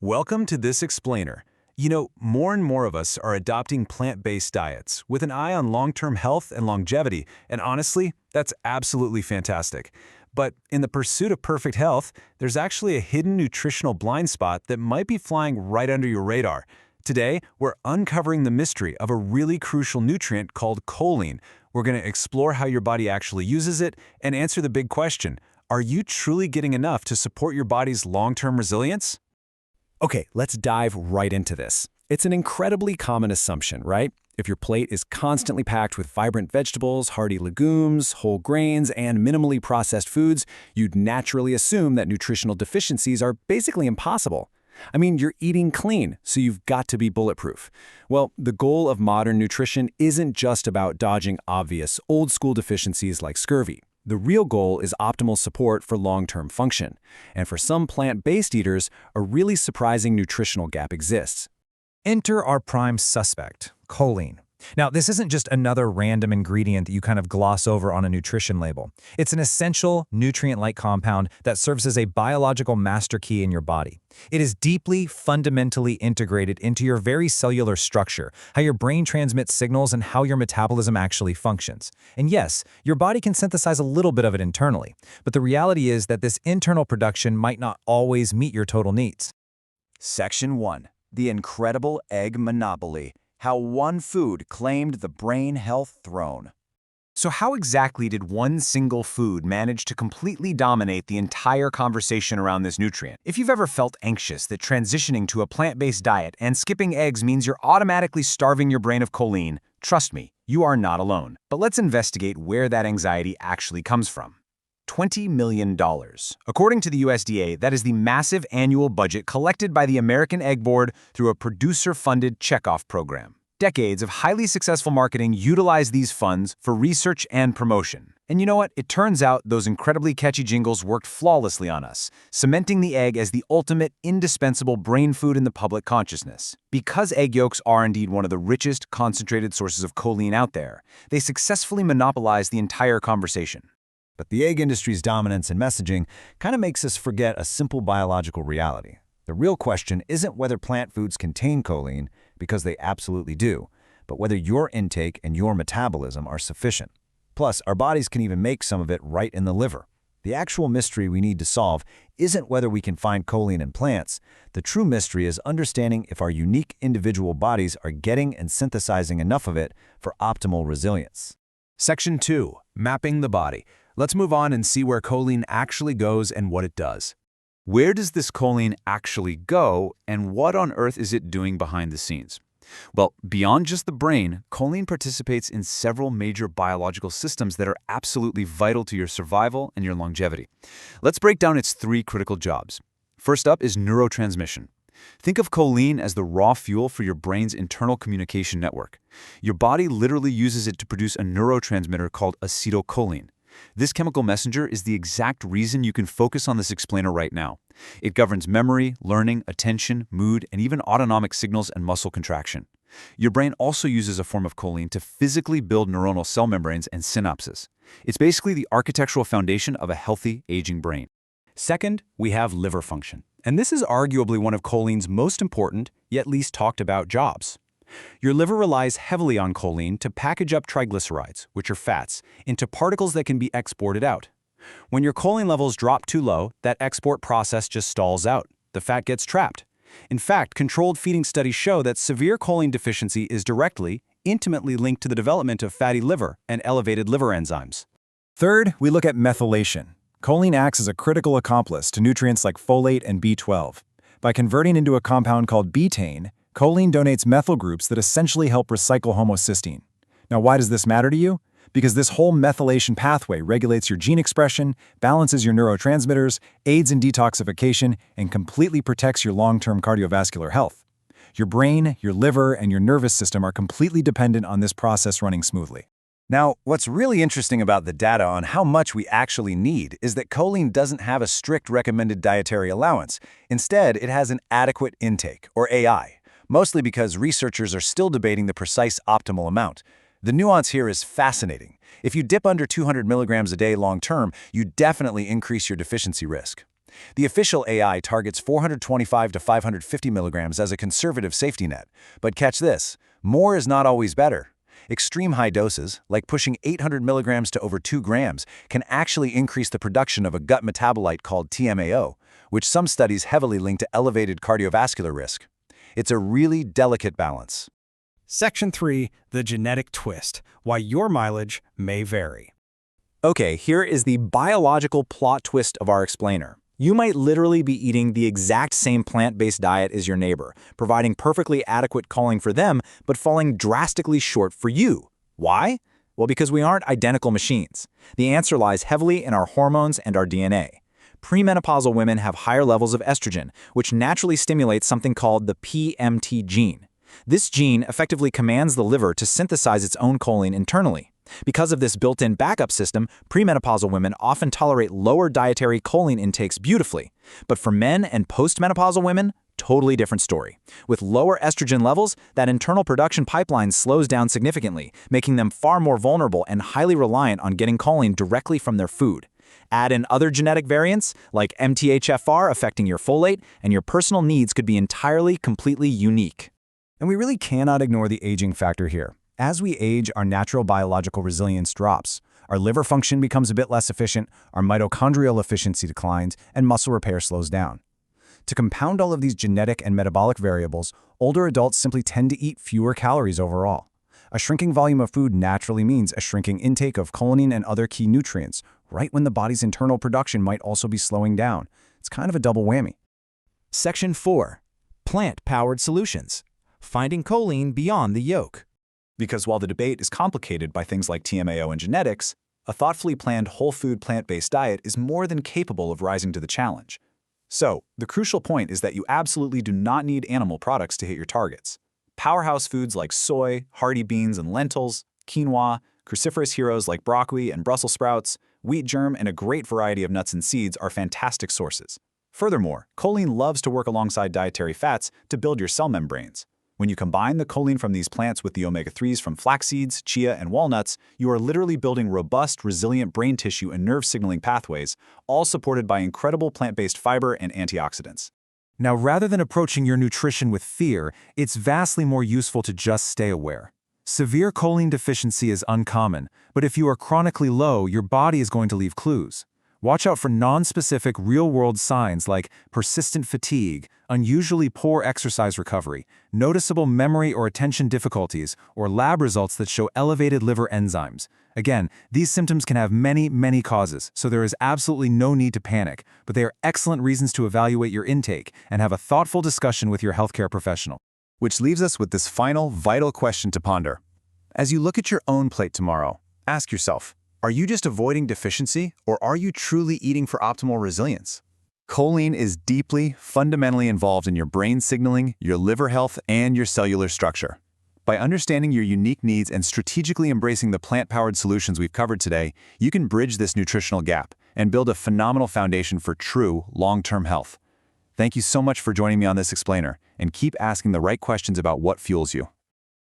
Welcome to this explainer. More and more of us are adopting plant-based diets with an eye on long-term health and longevity, and honestly, that's absolutely fantastic. But in the pursuit of perfect health, there's actually a hidden nutritional blind spot that might be flying right under your radar. Today, we're uncovering the mystery of a really crucial nutrient called choline. We're going to explore how your body actually uses it and answer the big question: are you truly getting enough to support your body's long-term resilience? Okay, let's dive right into this. It's an incredibly common assumption, right? If your plate is constantly packed with vibrant vegetables, hearty legumes, whole grains, and minimally processed foods, you'd naturally assume that nutritional deficiencies are basically impossible. I mean, you're eating clean, so you've got to be bulletproof. Well, the goal of modern nutrition isn't just about dodging obvious, old-school deficiencies like scurvy. The real goal is optimal support for long-term function. And for some plant-based eaters, a really surprising nutritional gap exists. Enter our prime suspect, choline. Now, this isn't just another random ingredient that you kind of gloss over on a nutrition label. It's an essential, nutrient-like compound that serves as a biological master key in your body. It is deeply, fundamentally integrated into your very cellular structure, how your brain transmits signals and how your metabolism actually functions. And yes, your body can synthesize a little bit of it internally, but the reality is that this internal production might not always meet your total needs. Section 1. The Incredible Egg Monopoly. How one food claimed the brain health throne. So how exactly did one single food manage to completely dominate the entire conversation around this nutrient? If you've ever felt anxious that transitioning to a plant-based diet and skipping eggs means you're automatically starving your brain of choline, trust me, you are not alone. But let's investigate where that anxiety actually comes from. $20 million. According to the USDA, that is the massive annual budget collected by the American Egg Board through a producer-funded checkoff program. Decades of highly successful marketing utilize these funds for research and promotion. And you know what? It turns out those incredibly catchy jingles worked flawlessly on us, cementing the egg as the ultimate, indispensable brain food in the public consciousness. Because egg yolks are indeed one of the richest concentrated sources of choline out there, they successfully monopolize the entire conversation. But the egg industry's dominance in messaging kind of makes us forget a simple biological reality. The real question isn't whether plant foods contain choline, because they absolutely do, but whether your intake and your metabolism are sufficient. Plus, our bodies can even make some of it right in the liver. The actual mystery we need to solve isn't whether we can find choline in plants. The true mystery is understanding if our unique individual bodies are getting and synthesizing enough of it for optimal resilience. Section 2. Mapping the body. Let's move on and see where choline actually goes and what it does. Where does this choline actually go, and what on earth is it doing behind the scenes? Well, beyond just the brain, choline participates in several major biological systems that are absolutely vital to your survival and your longevity. Let's break down its three critical jobs. First up is neurotransmission. Think of choline as the raw fuel for your brain's internal communication network. Your body literally uses it to produce a neurotransmitter called acetylcholine. This chemical messenger is the exact reason you can focus on this explainer right now. It governs memory, learning, attention, mood, and even autonomic signals and muscle contraction. Your brain also uses a form of choline to physically build neuronal cell membranes and synapses. It's basically the architectural foundation of a healthy, aging brain. Second, we have liver function. And this is arguably one of choline's most important, yet least talked about jobs. Your liver relies heavily on choline to package up triglycerides, which are fats, into particles that can be exported out. When your choline levels drop too low, that export process just stalls out. The fat gets trapped. In fact, controlled feeding studies show that severe choline deficiency is directly, intimately linked to the development of fatty liver and elevated liver enzymes. Third, we look at methylation. Choline acts as a critical accomplice to nutrients like folate and B12. By converting into a compound called betaine, choline donates methyl groups that essentially help recycle homocysteine. Now, why does this matter to you? Because this whole methylation pathway regulates your gene expression, balances your neurotransmitters, aids in detoxification, and completely protects your long-term cardiovascular health. Your brain, your liver, and your nervous system are completely dependent on this process running smoothly. Now, what's really interesting about the data on how much we actually need is that choline doesn't have a strict recommended dietary allowance. Instead, it has an adequate intake, or AI, mostly because researchers are still debating the precise optimal amount. The nuance here is fascinating. If you dip under 200 milligrams a day long-term, you definitely increase your deficiency risk. The official AI targets 425 to 550 milligrams as a conservative safety net. But catch this, more is not always better. Extreme high doses, like pushing 800 milligrams to over 2 grams, can actually increase the production of a gut metabolite called TMAO, which some studies heavily link to elevated cardiovascular risk. It's a really delicate balance. Section 3, the genetic twist, why your mileage may vary. Okay, here is the biological plot twist of our explainer. You might literally be eating the exact same plant-based diet as your neighbor, providing perfectly adequate choline for them, but falling drastically short for you. Why? Well, because we aren't identical machines. The answer lies heavily in our hormones and our DNA. Premenopausal women have higher levels of estrogen, which naturally stimulates something called the PMT gene. This gene effectively commands the liver to synthesize its own choline internally. Because of this built-in backup system, premenopausal women often tolerate lower dietary choline intakes beautifully. But for men and postmenopausal women, totally different story. With lower estrogen levels, that internal production pipeline slows down significantly, making them far more vulnerable and highly reliant on getting choline directly from their food. Add in other genetic variants, like MTHFR affecting your folate, and your personal needs could be entirely, completely unique. And we really cannot ignore the aging factor here. As we age, our natural biological resilience drops. Our liver function becomes a bit less efficient, our mitochondrial efficiency declines, and muscle repair slows down. To compound all of these genetic and metabolic variables, older adults simply tend to eat fewer calories overall. A shrinking volume of food naturally means a shrinking intake of choline and other key nutrients, right when the body's internal production might also be slowing down. It's kind of a double whammy. Section 4, plant-powered solutions, finding choline beyond the yolk. Because while the debate is complicated by things like TMAO and genetics, a thoughtfully planned whole food plant-based diet is more than capable of rising to the challenge. So, the crucial point is that you absolutely do not need animal products to hit your targets. Powerhouse foods like soy, hearty beans and lentils, quinoa, cruciferous heroes like broccoli and Brussels sprouts, wheat germ, and a great variety of nuts and seeds are fantastic sources. Furthermore, choline loves to work alongside dietary fats to build your cell membranes. When you combine the choline from these plants with the omega-3s from flax seeds, chia, and walnuts, you are literally building robust, resilient brain tissue and nerve signaling pathways, all supported by incredible plant-based fiber and antioxidants. Now, rather than approaching your nutrition with fear, it's vastly more useful to just stay aware. Severe choline deficiency is uncommon, but if you are chronically low, your body is going to leave clues. Watch out for non-specific real-world signs like persistent fatigue, unusually poor exercise recovery, noticeable memory or attention difficulties, or lab results that show elevated liver enzymes. Again, these symptoms can have many causes, so there is absolutely no need to panic, but they are excellent reasons to evaluate your intake and have a thoughtful discussion with your healthcare professional. Which leaves us with this final, vital question to ponder. As you look at your own plate tomorrow, ask yourself, are you just avoiding deficiency, or are you truly eating for optimal resilience? Choline is deeply, fundamentally involved in your brain signaling, your liver health, and your cellular structure. By understanding your unique needs and strategically embracing the plant-powered solutions we've covered today, you can bridge this nutritional gap and build a phenomenal foundation for true, long-term health. Thank you so much for joining me on this explainer, and keep asking the right questions about what fuels you.